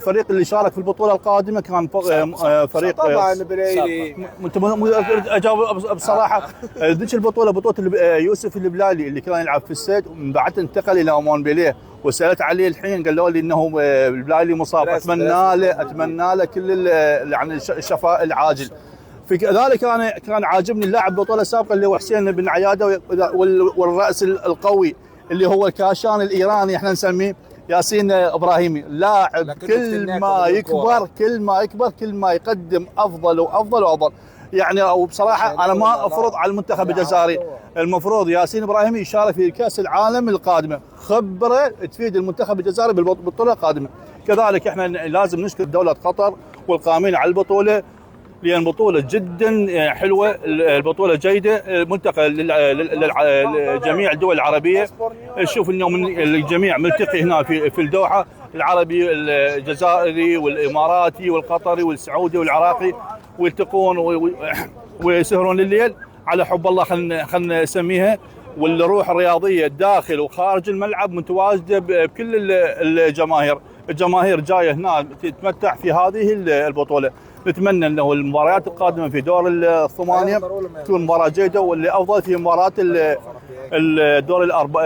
الفريق اللي شارك في البطوله القادمه كان فريق طبعا بليلي. اجاوب بصراحه. ذيك البطوله بطوله يوسف البلالي اللي كان يلعب في السيد، ومن بعد انتقل الى مونبيليه، وسالت عليه الحين قالوا لي انه البلالي مصاب. اتمنى له كل يعني الشفاء العاجل. في ذلك كان عاجبني اللاعب بطوله سابقه اللي هو حسين بن عياده، والراس القوي اللي هو الكاشان الايراني احنا نسميه ياسين ابراهيمي. لاعب كل ما يكبر كل ما يقدم افضل وافضل وافضل. يعني وبصراحه انا ما افرض على المنتخب الجزائري، المفروض ياسين ابراهيمي يشارك في كاس العالم القادمه، خبره تفيد المنتخب الجزائري بالبطوله القادمه. كذلك احنا لازم نشكر دوله قطر والقائمين على البطوله، لأن بطولة جدا حلوة، البطولة جيدة، ملتقى لجميع الدول العربية. نشوف انه الجميع ملتقي هنا في الدوحة، العربي الجزائري والاماراتي والقطري والسعودي والعراقي، ويلتقون ويسهرون الليل على حب الله خلنا نسميها. والروح الرياضية داخل وخارج الملعب متواجدة بكل الجماهير جاية هنا تتمتع في هذه البطولة. نتمنى انه المباريات القادمه في دور الثمانيه تكون مباراه جيده، واللي افضل في مباراه الدور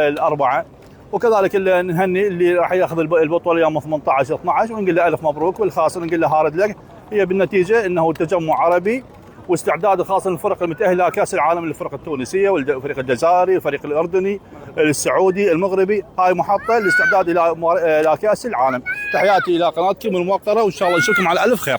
الاربعه. وكذلك نهني اللي راح ياخذ البطوله يوم 18 12 ونقول له الف مبروك، والخاسر نقول له هارد لك. هي بالنتيجه انه تجمع عربي واستعداد خاصه للفرق المتاهله كاس العالم للفرق التونسيه والفريق الجزائري، الفريق الاردني، السعودي، المغربي. هاي محطه للاستعداد الى كاس العالم. تحياتي الى قناتكم الموقره، وان شاء الله نشوفكم على الف خير.